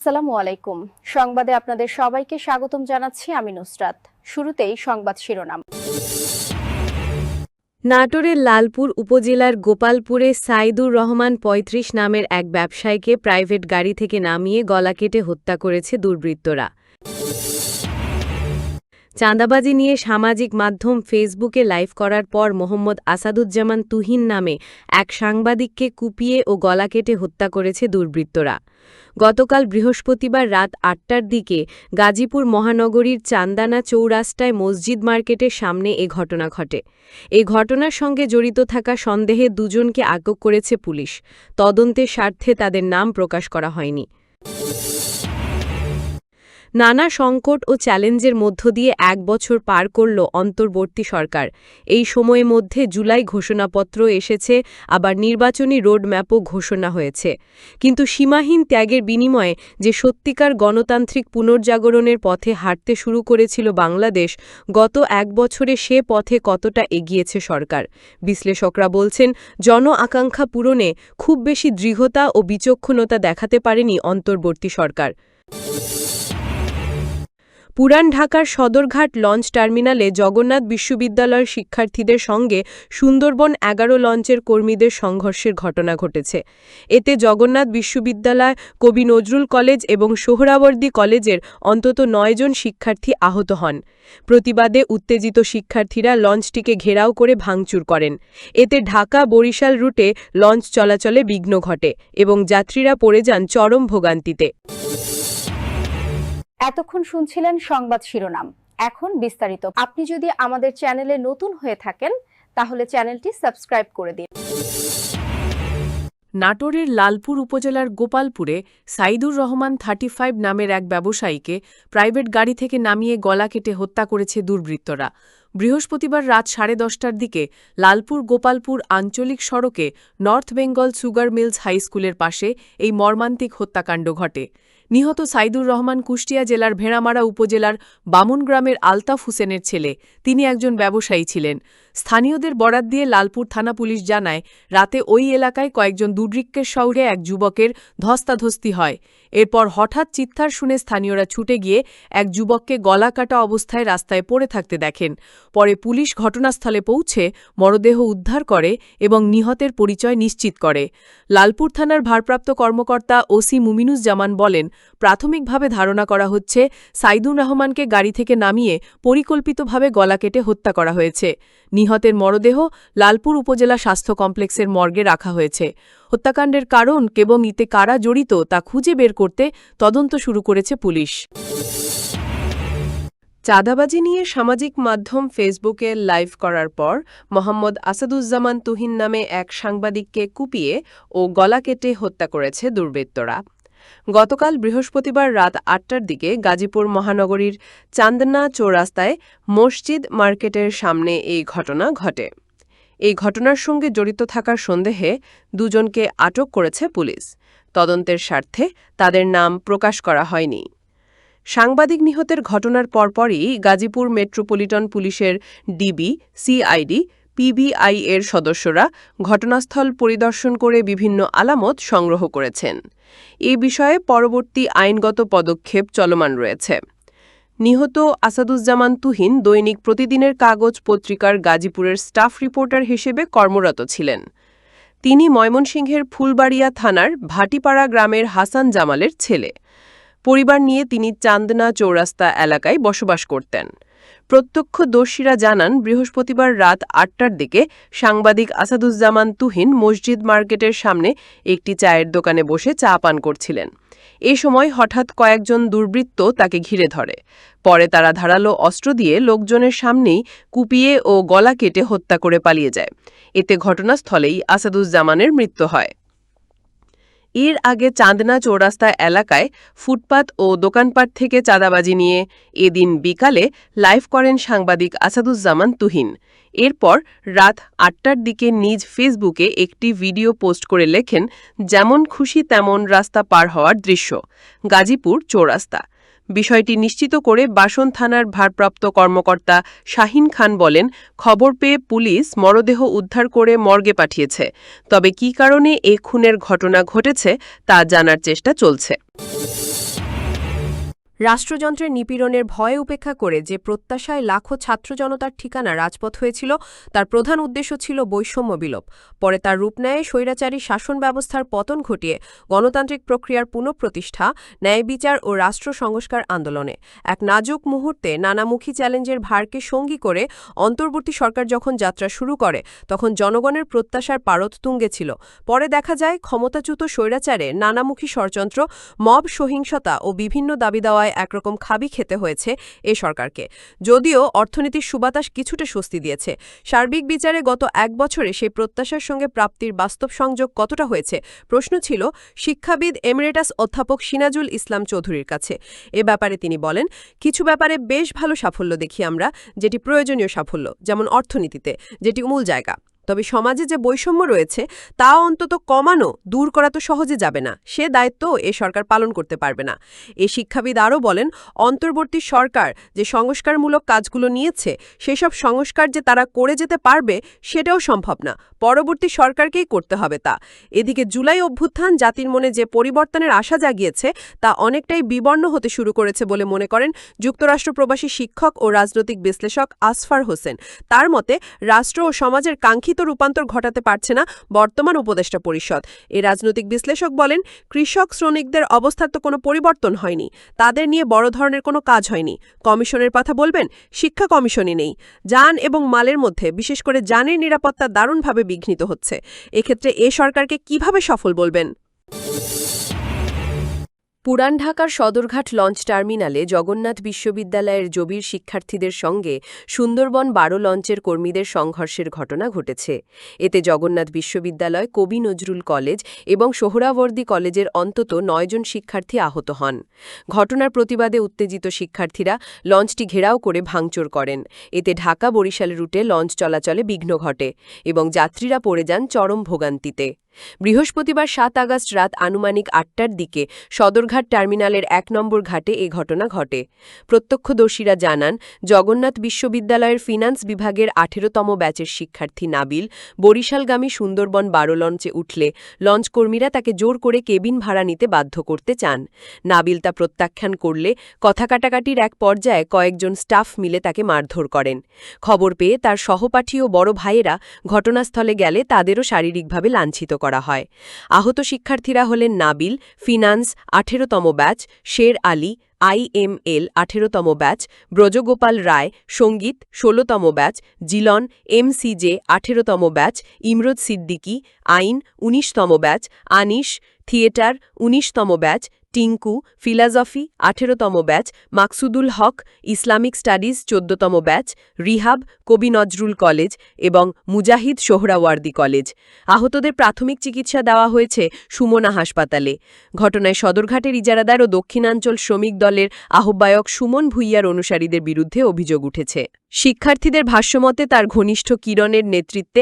আসসালামু আলাইকুম। সংবাদে আপনাদের সবাইকে স্বাগতম জানাচ্ছি আমি নুসরাত। শুরুতেই সংবাদ শিরোনাম। নাটোরের লালপুর উপজেলার গোপালপুরে সাইদুর রহমান ৩৫ নামের এক ব্যবসায়ীকে প্রাইভেট গাড়ি থেকে নামিয়ে গলা কেটে হত্যা করেছে দুর্বৃত্তরা। চাঁদাবাজি নিয়ে সামাজিক মাধ্যম ফেসবুকে লাইভ করার পর মোহাম্মদ আসাদুজ্জামান তুহিন নামে এক সাংবাদিককে কুপিয়ে ও গলা কেটে হত্যা করেছে দুর্বৃত্তরা। গতকাল বৃহস্পতিবার রাত ৮টার দিকে গাজীপুর মহানগরীর চান্দানা চৌরাস্তায় মসজিদ মার্কেটের সামনে এ ঘটনা ঘটে। এই ঘটনার সঙ্গে জড়িত থাকা সন্দেহে দুজনকে আটক করেছে পুলিশ। তদন্তের স্বার্থে তাদের নাম প্রকাশ করা হয়নি। নানা সংকট ও চ্যালেঞ্জের মধ্য দিয়ে ১ বছর পার করল অন্তর্বর্তী সরকার। এই সময়ের মধ্যে জুলাই ঘোষণাপত্র এসেছে, আবার নির্বাচনী রোডম্যাপও ঘোষণা হয়েছে। কিন্তু সীমাহীন ত্যাগের বিনিময়ে যে সত্যিকার গণতান্ত্রিক পুনর্জাগরণের পথে হাঁটতে শুরু করেছিল বাংলাদেশ, গত ১ বছরে সে পথে কতটা এগিয়েছে সরকার? বিশ্লেষকরা বলছেন, জন আকাঙ্ক্ষা পূরণে খুব বেশি দৃঢ়তা ও বিচক্ষণতা দেখাতে পারেনি অন্তর্বর্তী সরকার। পুরান ঢাকার সদরঘাট লঞ্চ টার্মিনালে জগন্নাথ বিশ্ববিদ্যালয়ের শিক্ষার্থীদের সঙ্গে সুন্দরবন ১১ লঞ্চের কর্মীদের সংঘর্ষের ঘটনা ঘটেছে। এতে জগন্নাথ বিশ্ববিদ্যালয়, কবি নজরুল কলেজ এবং সোহরাওয়ার্দী কলেজের অন্তত ৯ জন শিক্ষার্থী আহত হন। প্রতিবাদে উত্তেজিত শিক্ষার্থীরা লঞ্চটিকে ঘেরাও করে ভাঙচুর করেন। এতে ঢাকা-বরিশাল রুটে লঞ্চ চলাচলে বিঘ্ন ঘটে এবং যাত্রীরা পড়ে যান চরম ভোগান্তিতে। এতক্ষণ শুনছিলেন সংবাদ শিরোনাম। এখন বিস্তারিত। আপনি যদি আমাদের চ্যানেলে নতুন হয়ে থাকেন তাহলে চ্যানেলটি সাবস্ক্রাইব করে দিন। নাটোরের লালপুর উপজেলার গোপালপুরে সাইদুর রহমান ৩৫ নামের এক ব্যবসায়ীকে প্রাইভেট গাড়ি থেকে নামিয়ে গলা কেটে হত্যা করেছে দুর্বৃত্তরা। বৃহস্পতিবার রাত ১০:৩০টার দিকে লালপুর গোপালপুর আঞ্চলিক সড়কে নর্থ বেঙ্গল সুগার মিলস হাইস্কুলের পাশে এই মর্মান্তিক হত্যাকাণ্ড ঘটে। নিহত সাইদুর রহমান কুষ্টিয়া জেলার ভেড়ামারা উপজেলার বামুন গ্রামের আলতাফ হোসেনের ছেলে। তিনি একজন ব্যবসায়ী ছিলেন। স্থানীয়দের বরাত দিয়ে লালপুর থানা পুলিশ জানায়, রাতে ওই এলাকায় কয়েকজন দুর্বৃত্তের সঙ্গে এক যুবকের ধস্তাধস্তি হয়। এরপর হঠাৎ চিৎকার শুনে স্থানীয়রা ছুটে গিয়ে এক যুবককে গলা কাটা অবস্থায় রাস্তায় পড়ে থাকতে দেখেন। পরে পুলিশ ঘটনাস্থলে পৌঁছে মরদেহ উদ্ধার করে এবং নিহতের পরিচয় নিশ্চিত করে। লালপুর থানার ভারপ্রাপ্ত কর্মকর্তা ওসি মুমিনুজ্জামান বলেন, প্রাথমিকভাবে ধারণা করা হচ্ছে সাইদুর রহমানকে গাড়ি থেকে নামিয়ে পরিকল্পিতভাবে গলা কেটে হত্যা করা হয়েছে। নিহতের মরদেহ লালপুর উপজেলা স্বাস্থ্য কমপ্লেক্সের মর্গে রাখা হয়েছে। হত্যাকাণ্ডের কারণ এবং এতে কারা জড়িত তা খুঁজে বের করতে তদন্ত শুরু করেছে পুলিশ। চাঁদাবাজি নিয়ে সামাজিক মাধ্যম ফেসবুকে লাইভ করার পর মোহাম্মদ আসাদুজ্জামান তুহিন নামে এক সাংবাদিককে কুপিয়ে ও গলা কেটে হত্যা করেছে দুর্বৃত্তরা। গতকাল বৃহস্পতিবার রাত ৮টার দিকে গাজীপুর মহানগরীর চান্দনা চৌরাস্তায় মসজিদ মার্কেটের সামনে এই ঘটনা ঘটে। এই ঘটনার সঙ্গে জড়িত থাকার সন্দেহে দুজনকে আটক করেছে পুলিশ। তদন্তের স্বার্থে তাদের নাম প্রকাশ করা হয়নি। সাংবাদিক নিহতের ঘটনার পরপরই গাজীপুর মেট্রোপলিটন পুলিশের ডিবি, সিআইডি, পিবিআই এর সদস্যরা ঘটনাস্থল পরিদর্শন করে বিভিন্ন আলামত সংগ্রহ করেছেন। এ বিষয়ে পরবর্তী আইনগত পদক্ষেপ চলমান রয়েছে। নিহত আসাদুজ্জামান তুহিন দৈনিক প্রতিদিনের কাগজ পত্রিকার গাজীপুরের স্টাফ রিপোর্টার হিসেবে কর্মরত ছিলেন। তিনি ময়মনসিংহের ফুলবাড়িয়া থানার ভাটিপাড়া গ্রামের হাসান জামালের ছেলে। পরিবার নিয়ে তিনি চান্দনা চৌরাস্তা এলাকায় বসবাস করতেন। প্রত্যক্ষদর্শীরা জানান, বৃহস্পতিবার রাত ৮টার দিকে সাংবাদিক আসাদুজ্জামান তুহিন মসজিদ মার্কেটের সামনে একটি চায়ের দোকানে বসে চা পান করছিলেন। এ সময় হঠাৎ কয়েকজন দুর্বৃত্ত তাকে ঘিরে ধরে। পরে তারা ধারালো অস্ত্র দিয়ে লোকজনের সামনেই কুপিয়ে ও গলা কেটে হত্যা করে পালিয়ে যায়। এতে ঘটনাস্থলেই আসাদুজ্জামানের মৃত্যু হয়। এর আগে চাঁদনা চৌরাস্তা এলাকায় ফুটপাত ও দোকানপাট থেকে চাঁদাবাজি নিয়ে এদিন বিকালে লাইভ করেন সাংবাদিক আসাদুজ্জামান তুহিন। এরপর রাত ৮টার দিকে নিজ ফেসবুকে একটি ভিডিও পোস্ট করে লেখেন, যেমন খুশি তেমন রাস্তা পার হওয়ার দৃশ্য, গাজীপুর চৌরাস্তা। বিষয়টি নিশ্চিত করে বাসন থানার ভারপ্রাপ্ত কর্মকর্তা শাহিন খান বলেন, খবর পেয়ে পুলিশ মরদেহ উদ্ধার করে মর্গে পাঠিয়েছে। তবে কী কারণে এ খুনের ঘটনা ঘটেছে তা জানার চেষ্টা চলছে। রাষ্ট্রযন্ত্রের নিপীড়নের ভয় উপেক্ষা করে যে প্রত্যাশায় লাখো ছাত্র জনতার ঠিকানা রাজপথ হয়েছিল তার প্রধান উদ্দেশ্য ছিল বৈষম্য বিলোপ। পরে তার রূপ নেয় স্বৈরাচারী শাসন ব্যবস্থার পতন ঘটিয়ে গণতান্ত্রিক প্রক্রিয়ার পুনঃপ্রতিষ্ঠা, ন্যায় বিচার ও রাষ্ট্র সংস্কার আন্দোলনে। এক নাজুক মুহূর্তে নানামুখী চ্যালেঞ্জের ভারকে সঙ্গী করে অন্তর্বর্তী সরকার যখন যাত্রা শুরু করে তখন জনগণের প্রত্যাশার পারদ তুঙ্গে ছিল। পরে দেখা যায় ক্ষমতাচ্যুত স্বৈরাচারে নানামুখী ষড়যন্ত্র, মব সহিংসতা ও বিভিন্ন দাবি দেওয়ায় একরকম খাবি খেতে হয়েছে এ সরকারকে। যদিও অর্থনীতির সুবাতাস কিছুটা স্বস্তি দিয়েছে, সার্বিক বিচারে গত এক বছরে সেই প্রত্যাশার সঙ্গে প্রাপ্তির বাস্তব সংযোগ কতটা হয়েছে প্রশ্ন ছিল শিক্ষাবিদ এমিরেটাস অধ্যাপক সিনাজুল ইসলাম চৌধুরীর কাছে। এ ব্যাপারে তিনি বলেন, কিছু ব্যাপারে বেশ ভালো সাফল্য দেখি আমরা, যেটি প্রয়োজনীয় সাফল্য, যেমন অর্থনীতিতে, যেটি মূল জায়গা। তবে সমাজে যে বৈষম্য রয়েছে তা অন্তত কমানো, দূর করা তো সহজে যাবে না, সে দায়িত্ব এ সরকার পালন করতে পারবে না। এ শিক্ষাবিদ আরও বলেন, অন্তর্বর্তী সরকার যে সংস্কারমূলক কাজগুলো নিয়েছে সেসব সংস্কার যে তারা করে যেতে পারবে সেটাও সম্ভব না, পরবর্তী সরকারকেই করতে হবে তা। এদিকে জুলাই অভ্যুত্থান জাতির মনে যে পরিবর্তনের আশা জাগিয়েছে তা অনেকটাই বিবর্ণ হতে শুরু করেছে বলে মনে করেন যুক্তরাষ্ট্র প্রবাসী শিক্ষক ও রাজনৈতিক বিশ্লেষক আসফার হোসেন। তার মতে, রাষ্ট্র ও সমাজের কাঙ্ক্ষিত রূপান্তর ঘটাতে পারছে না বর্তমান উপদেষ্টা পরিষদ। এই রাজনৈতিক বিশ্লেষক বলেন, কৃষক শ্রমিকদের অবস্থার তো কোনো পরিবর্তন হয়নি, তাদের নিয়ে বড় ধরনের কোনো কাজ হয়নি। কমিশনের কথা বলবেন, শিক্ষা কমিশনই নেই। যান এবং মালের মধ্যে বিশেষ করে যানের নিরাপত্তা দারুণভাবে বিঘ্নিত হচ্ছে। এক্ষেত্রে এ সরকারকে কিভাবে সফল বলবেন? পুরান ঢাকার সদরঘাট লঞ্চ টার্মিনালে জগন্নাথ বিশ্ববিদ্যালয়ের জবির শিক্ষার্থীদের সঙ্গে সুন্দরবন ১২ লঞ্চের কর্মীদের সংঘর্ষের ঘটনা ঘটেছে। এতে জগন্নাথ বিশ্ববিদ্যালয়, কবি নজরুল কলেজ এবং সোহরাওয়ার্দী কলেজের অন্তত ৯ জন শিক্ষার্থী আহত হন। ঘটনার প্রতিবাদে উত্তেজিত শিক্ষার্থীরা লঞ্চটি ঘেরাও করে ভাঙচুর করেন। এতে ঢাকা-বরিশাল রুটে লঞ্চ চলাচলে বিঘ্ন ঘটে এবং যাত্রীরা পড়ে যান চরম ভোগান্তিতে। বৃহস্পতিবার ৭ আগস্ট রাত আনুমানিক ৮টার দিকে সদরঘাট টার্মিনালের ১ নম্বর ঘাটে এ ঘটনা ঘটে। প্রত্যক্ষদর্শীরা জানান, জগন্নাথ বিশ্ববিদ্যালয়ের ফিন্যান্স বিভাগের ১৮তম ব্যাচের শিক্ষার্থী নাবিল বরিশালগামী সুন্দরবন ১২ লঞ্চে উঠলে লঞ্চকর্মীরা তাকে জোর করে কেবিন ভাড়া নিতে বাধ্য করতে চান। নাবিল তা প্রত্যাখ্যান করলে কথা কাটাকাটির এক পর্যায়ে কয়েকজন স্টাফ মিলে তাকে মারধর করেন। খবর পেয়ে তার সহপাঠী ও বড় ভাইয়েরা ঘটনাস্থলে গেলে তাদেরও শারীরিকভাবে লাঞ্ছিত করা হয়। আহত শিক্ষার্থীরা হলেন নাবিল, ফিন্যান্স ১৮তম ব্যাচ, শের আলী, IML ১৮তম ব্যাচ, ব্রজগোপাল রায়, সঙ্গীত ১৬তম ব্যাচ, জিলন, MCJ ১৮তম ব্যাচ, ইমরোজ সিদ্দিকী, আইন ১৯তম ব্যাচ, আনিশ, থিয়েটার ১৯তম ব্যাচ, টিঙ্কু, ফিলসফি ১৮তম batch, Maksudul Haque, Islamic studies ১৪তম ব্যাচ, রিহাব, কবি নজরুল কলেজ এবং মুজাহিদ সোহরাওয়ার্দী কলেজ। আহতদের প্রাথমিক চিকিৎসা দেওয়া হয়েছে সুমনা হাসপাতালে। ঘটনায় সদরঘাটের ইজারাদার ও দক্ষিণাঞ্চল শ্রমিক দলের আহ্বায়ক সুমন ভূঁইয়ার অনুসারীদের বিরুদ্ধে অভিযোগ উঠেছে। শিক্ষার্থীদের ভাষ্যমতে তার ঘনিষ্ঠ কিরণের নেতৃত্বে